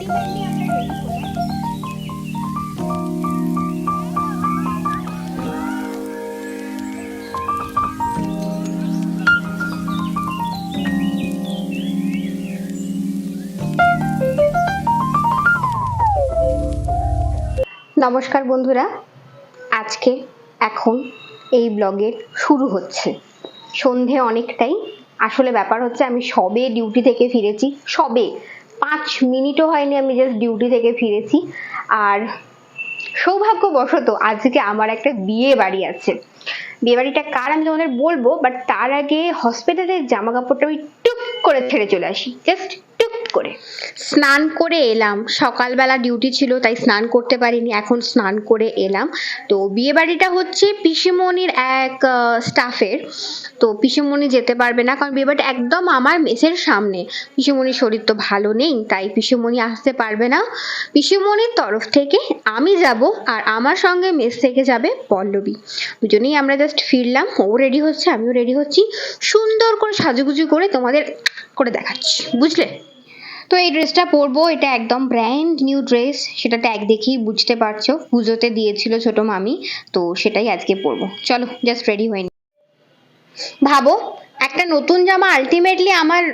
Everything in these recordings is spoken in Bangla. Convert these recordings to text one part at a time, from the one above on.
নমস্কার বন্ধুরা, আজকে এখন এই ব্লগের শুরু হচ্ছে। সন্ধে অনেকটাই, আসলে ব্যাপার হচ্ছে আমি সবে ডিউটি থেকে ফিরেছি, সবে 5 মিনিটও হয়নি আমি জাস্ট ডিউটি থেকে ফিরেছি। আর সৌভাগ্যবশত আজকে আমার একটা বিয়ে বাড়ি আছে। বিয়ে বাড়িটা কার আমি তোমাদের বলবো, বাট তার আগে হসপিটালের জামা কাপড়টা আমি টুক করে ছেড়ে চলে আসি, জাস্ট টুক করে। স্নান করে এলাম, সকালবেলা ডিউটি ছিল তাই স্নান করতে পারিনি, এখন স্নান করে এলাম। তো বিয়ে বাড়িটা হচ্ছে পিসিমণির এক স্টাফের, তো পিসিমণি যেতে পারবে না কারণ বিয়ে বাড়িটা একদম আমার মেসের সামনে। পিসিমণির শরীর তো ভালো নেই তাই পিসিমণি আসতে পারবে না। পিসিমণির তরফ থেকে আমি যাব আর আমার সঙ্গে মেস থেকে যাবে পল্লবী। দুজনেই আমরা জাস্ট ফিরলাম, ও রেডি হচ্ছে আমিও রেডি হচ্ছি, সুন্দর করে সাজুগুজু করে তোমাদের করে দেখাচ্ছি, বুঝলে? তো এই ড্রেসটা পরবো, এটা একদম ব্র্যান্ড নিউ ড্রেস, সেটা ট্যাগ দেখেই বুঝতে পারছো, পুজোতে দিয়েছিল ছোট মামি, তো সেটাই আজকে পরবো। চলো জাস্ট রেডি হয়ে নি। ভাবো একটা নতুন জামা আলটিমেটলি আমার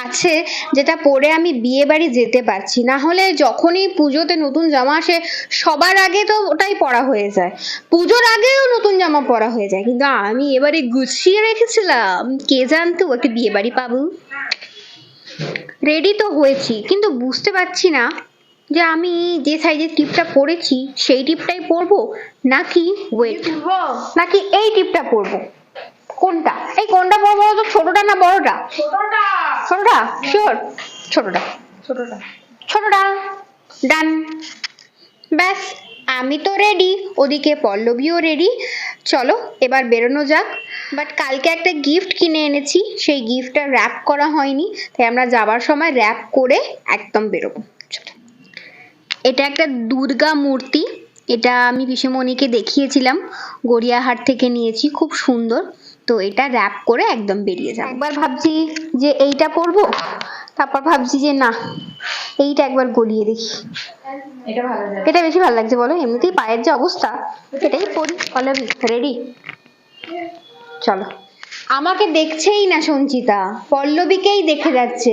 আছে যেটা পরে আমি বিয়ে বাড়ি যেতে পারছি, না হলে যখনই পুজোতে নতুন জামা আসে সবার আগে তো ওটাই পরা হয়ে যায়, পুজোর আগেও নতুন জামা পরা হয়ে যায়, কিন্তু আমি এবারে গুছিয়ে রেখেছিলাম, কে জানতো একটা বিয়ে বাড়ি পাবো। রেডি তো হয়েছি কিন্তু বুঝতে পারছি না যে আমি যে সাইজের টিপটা পরেছি সেই টিপটাই পরবো নাকি নাকি এই টিপটা পরবো। কোনটা কোনটা পরবো, তো ছোটটা না বড়টা? ছোটটা শিওর, ছোটটা ছোটটা ছোটটা ডান। ব্যাস আমি তো রেডি, ওদিকে পল্লবীও রেডি, চলো এবার বেরোনো যাক। বাট কালকে একটা গিফট কিনে এনেছি, সেই গিফটটা র্যাপ করা হয়নি, তাই আমরা যাবার সময় র্যাপ করে একদম বেরোবো। চলো, এটা একটা দুর্গা মূর্তি, এটা আমি পিসিমণিকে দেখিয়েছিলাম, গড়িয়াহাট থেকে নিয়েছি, খুব সুন্দর। তো এটা র্যাপ করে একদম বেরিয়ে যাবো। একবার ভাবছি যে এইটা পরবো, তারপর ভাবছি যে না এইটা একবার গলিয়ে দেখি, এটা বেশি ভালো লাগছে বলো, এমনিতেই পায়ের যে অবস্থা, এটাই পরি। পল্লবী রেডি? চলো। আমাকে দেখছেই না সঞ্চিতা, পল্লবীকেই দেখে যাচ্ছে,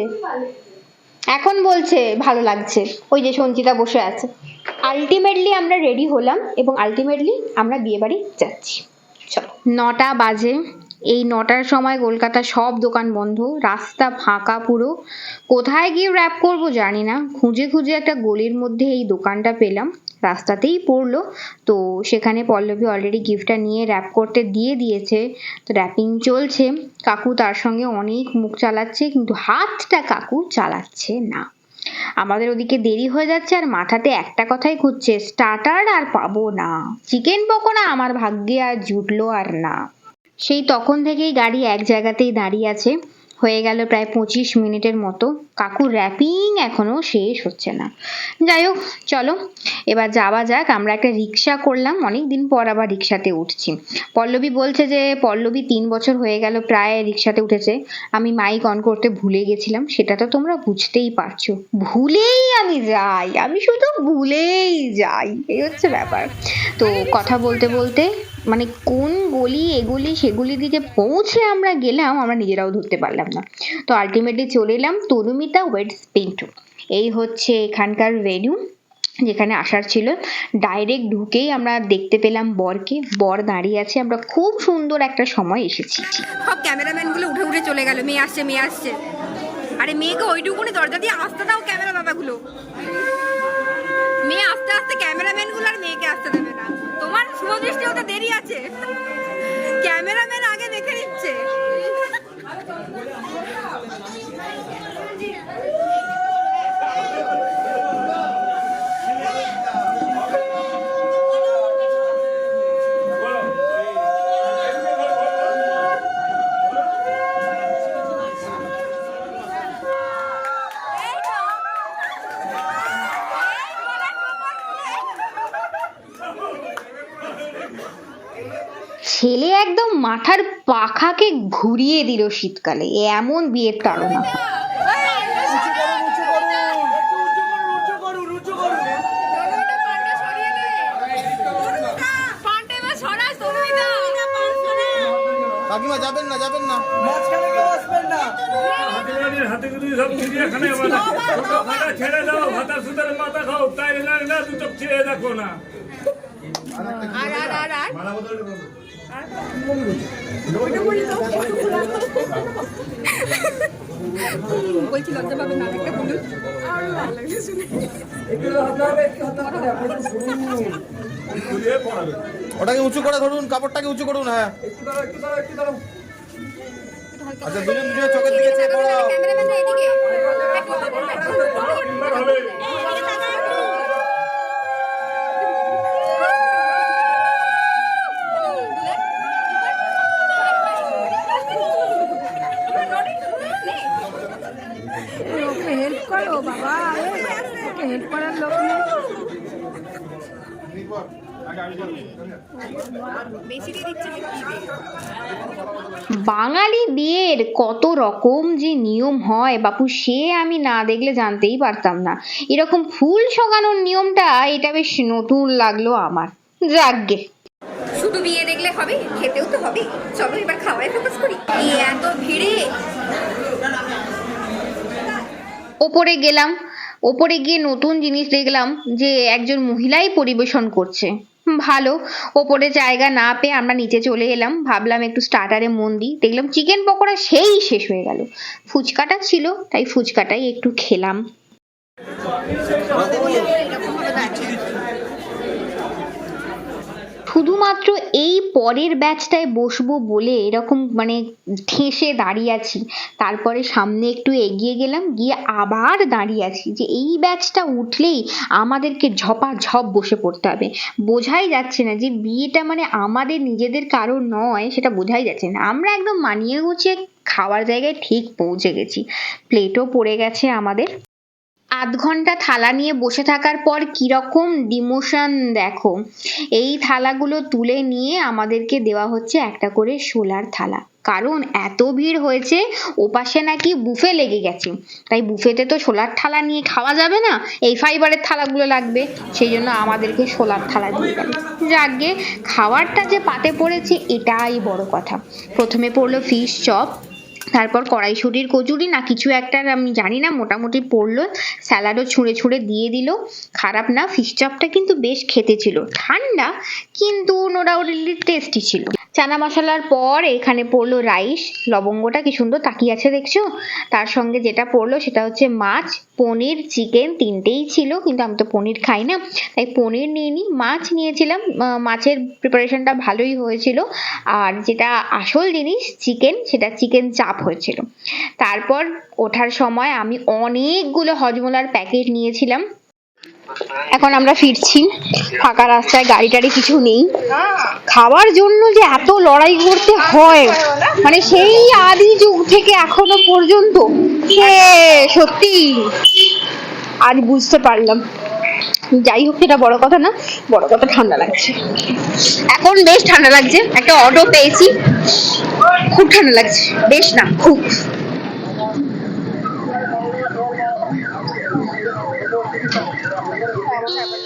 এখন বলছে ভালো লাগছে, ওই যে সঞ্চিতা বসে আছে। আলটিমেটলি আমরা রেডি হলাম এবং আলটিমেটলি আমরা বিয়ে বাড়ি যাচ্ছি। চলো, 9টা বাজে, এই 9টার সময় কলকাতা সব দোকান বন্ধ, রাস্তা ফাঁকা পুরো। কোথায় গিয়ে র্যাপ করব জানি না, খুঁজে খুঁজে একটা গলির মধ্যে এই দোকানটা পেলাম, রাস্তাতেই পড়লো। তো সেখানে পল্লবী অলরেডি গিফটটা নিয়ে র্যাপ করতে দিয়ে দিয়েছে, তো র্যাপিং চলছে। কাকু তার সঙ্গে অনেক মুখ চালাচ্ছে কিন্তু হাতটা কাকু চালাচ্ছে না। আমাদের ওদিকে দেরি হয়ে যাচ্ছে আর মাথাতে একটা কথাই ঘুরছে, স্টার্টার আর পাবো না, চিকেন পকোড়া আমার ভাগ্যে আর জুটলো আর না। সেই তখন থেকেই গাড়ি এক জায়গাতেই দাঁড়িয়ে আছে, হয়ে গেল প্রায় 25 মিনিটের মতো, কাকুর র্যাপিং এখনো শেষ হচ্ছে না। যাই হোক চলো এবার যাওয়া যাক। আমরা একটা রিক্সা করলাম, অনেকদিন পর আবার রিক্সাতে উঠছি। পল্লবী বলছে যে পল্লবী 3 বছর হয়ে গেল প্রায় রিক্সাতে উঠেছে, আমি মাইক অন করতে ভুলে গেছিলাম, সেটা তো তোমরা বুঝতেই পারছো, ভুলেই আমি যাই, আমি শুধু ভুলেই যাই, এই হচ্ছে ব্যাপার। তো কথা বলতে বলতে মানে কোন গলি এগুলি সেগুলি দিকে পৌঁছে আমরা গেলাম আমরা নিজেরাও ধরতে পারলাম না। তো আলটিমেটলি চলে এলাম তরুমিতা ওয়েডস পিন্টু, এই হচ্ছে এখানকার ভেন্যু যেখানে আসার ছিল। ডাইরেক্ট ঢুকেই আমরা দেখতে পেলাম বরকে, বর দাঁড়িয়ে আছে, আমরা খুব সুন্দর একটা সময় এসেছি। সব ক্যামেরাম্যান গুলো উঠে উঠে চলে গেল, মেয়ে আসছে মেয়ে আসছে, আরে মেয়েকে ওইটুকুনি দরজা দিয়ে আসতে দাও, ক্যামেরা দাদাগুলো, মেয়ে আস্তে আস্তে ক্যামেরাম্যান গুলো আর মেয়েকে আসতে দেবে না, তোমার শুভদৃষ্টি হতে দেরি আছে, ক্যামেরাম্যান আগে দেখে নিচ্ছে। ছেলে একদম মাথার পাখাকে ঘুরিয়ে দিল শীতকালে, এমন বিয়ের তাড়না। চিড়িয়াখানায় ছোটখানা ছেড়ে দাও, ভাতা সুতার মাথা খাও, তাই না দু চোখ ছেড়ে দেখো না। বলছি লজ্জা পাবে না, একটা বলুন। ওটাকে উঁচু করে ধরুন, কাপড়টাকে উঁচু করুন। হ্যাঁ আচ্ছা, দুজন দুজনের চোখের দিকে চেয়ে পড়াও। ক্যামেরাম্যান এদিকে ওকে হেল্প করো বাবা, ওকে হেল্প করার লোক নেই। বেশি দিয়ে দিচ্ছে নাকি? বাঙালি বিয়ের কত রকম যে নিয়ম হয় বাপু, সে আমি না দেখলে জানতেই পারতাম না। এরকম ফুল শোকানোর নিয়মটা এটা বেশ নতুন লাগলো আমার। যাকগে, শুধু বিয়ে দেখলে হবে, খেতেও তো হবে। চলো এবার খাওয়ায় ফোকাস করি। এই এত ভিড়ে ওপরে গেলাম, ওপরে গিয়ে নতুন জিনিস দেখলাম যে একজন মহিলাই পরিবেশন করছে। ভালো, ওপরে জায়গা না পেয়ে আমরা নিচে চলে এলাম। ভাবলাম একটু স্টার্টারে মন দিই, দেখলাম চিকেন পকোড়া সেই শেষ হয়ে গেল। ফুচকাটা ছিল, তাই ফুচকাটাই একটু খেলাম। শুধুমাত্র এই পরের ব্যাচটায় বসবো বলে এরকম মানে ঠেসে দাঁড়িয়ে আছি। তারপরে সামনে একটু এগিয়ে গেলাম, গিয়ে আবার দাঁড়িয়ে আছি যে এই ব্যাচটা উঠলেই আমাদেরকে ঝপাঝপ বসে পড়তে হবে। বোঝাই যাচ্ছে না যে বিয়েটা মানে আমাদের নিজেদের কারো নয়, সেটা বোঝাই যাচ্ছে না। আমরা একদম মানিয়ে গুছিয়ে খাওয়ার জায়গায় ঠিক পৌঁছে গেছি। প্লেটও পড়ে গেছে আমাদের। আধ ঘন্টা থালা নিয়ে বসে থাকার পর কিরকম ডিমোশন দেখো। এই থালাগুলো তুলে নিয়ে আমাদেরকে দেওয়া হচ্ছে একটা করে শোলার থালা, কারণ এত ভিড় হয়েছে। ওপাশে নাকি বুফে লেগে গেছে, তাই বুফেতে তো শোলার থালা নিয়ে খাওয়া যাবে না, এই ফাইবারের থালাগুলো লাগবে। সেই জন্য আমাদেরকে শোলার থালা দিয়ে গেল। যাকগে, খাবারটা যে পাতে পড়েছে এটাই বড় কথা। প্রথমে পড়লো ফিশ চপ, তারপর কড়াইশুঁটির কচুরি না কিছু একটা আমি জানি না, মোটামুটি পড়লো। স্যালাডও ছুঁড়ে ছুঁড়ে দিয়ে দিল। খারাপ না, ফিশ চপটা কিন্তু বেশ খেতে ছিল, ঠান্ডা কিন্তু নো ডাউটলি টেস্টি ছিল। চানা মশলার পর এখানে পড়লো রাইস, লবঙ্গটা কি সুন্দর তাকিয়ে আছে দেখছো। তার সঙ্গে যেটা পড়লো সেটা হচ্ছে মাছ, পনির, চিকেন, তিনটেই ছিল, কিন্তু আমি তো পনির খাই না তাই পনির নিইনি, মাছ নিয়েছিলাম। মাছের প্রিপারেশনটা ভালোই হয়েছিল। আর যেটা আসল জিনিস চিকেন, সেটা চিকেন চাপ হয়েছিল। তারপর ওঠার সময় আমি অনেকগুলো হজমোলার প্যাকেট নিয়েছিলাম। এখন আমরা ফিরছি, ফাঁকা রাস্তায়, গাড়ি টাড়ি কিছু নেই। খাওয়ার জন্য যে এত লড়াই করতে হয় মানে সেই আদি যুগ থেকে এখনো পর্যন্ত, সে সত্যি আজ বুঝতে পারলাম। যাই হোক, সেটা বড় কথা না, বড় কথা ঠান্ডা লাগছে। এখন বেশ ঠান্ডা লাগছে, একটা অটো পেয়েছি, খুব ঠান্ডা লাগছে, বেশ না খুব।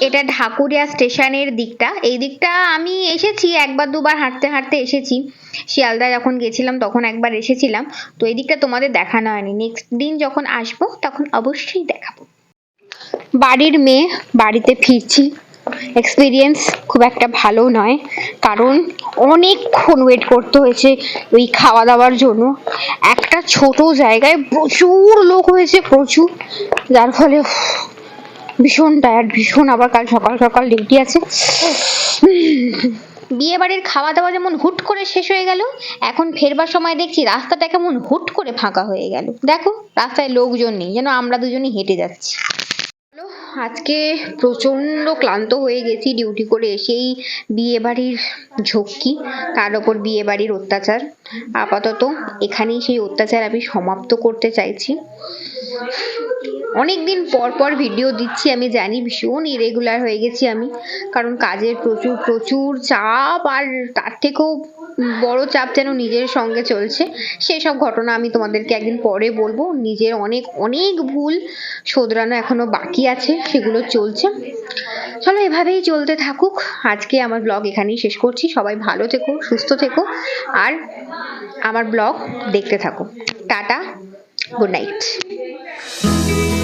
এটা ঢাকুরিয়া স্টেশনের দিকটা। এই দিকটা আমি এসেছি একবার দুবার, হাঁটতে হাঁটতে এসেছি। শিয়ালদা যখন গেছিলাম তখন একবার এসেছিলাম, তো এই দিকটা তোমাদের দেখানো হয়নি। নেক্সট দিন যখন আসবো তখন অবশ্যই দেখাবো। বাড়ির মেয়ে, বাড়িতে ফিরছি। এক্সপিরিয়েন্স খুব একটা ভালো নয়, কারণ অনেকক্ষণ ওয়েট করতে হয়েছে ওই খাওয়া দাওয়ার জন্য। একটা ছোট জায়গায় প্রচুর লোক হয়েছে, প্রচুর, যার ফলে ভীষণ টায়ার্ড, ভীষণ। আবার কাল সকাল সকাল ডিউটি আছে। বিয়ে বাড়ির খাওয়া দাওয়া যেমন হুট করে শেষ হয়ে গেল, এখন ফেরবার সময় দেখছি রাস্তাটা কেমন হুট করে ফাঁকা হয়ে গেল। দেখো রাস্তায় লোকজন নেই, যেন আমরা দুজনই হেঁটে যাচ্ছি। আজকে প্রচন্ড ক্লান্ত হয়ে গেছি ডিউটি করে এসেই। বিয়ে বাড়ির ঝক্কি, তার উপর বিয়ে বাড়ির অত্যাচার। আপাতত এখানেই সেই অত্যাচার আমি সমাপ্ত করতে চাইছি। অনেকদিন পর পর ভিডিও দিচ্ছি, আমি জানি ভীষণ ইরেগুলার হয়ে গেছি আমি, কারণ কাজের প্রচুর প্রচুর চাপ, আর তার থেকেও বড় চাপ যেন নিজের সঙ্গে চলছে। সেসব ঘটনা আমি তোমাদেরকে একদিন পরে বলবো। নিজের অনেক অনেক ভুল শোধরানো এখনো বাকি আছে, সেগুলো চলছে। চলো এভাবেই চলতে থাকুক। আজকে আমার ব্লগ এখানেই শেষ করছি। সবাই ভালো থেকো, সুস্থ থেকো, আর আমার ব্লগ দেখতে থাকো। Tata, good night. টাটা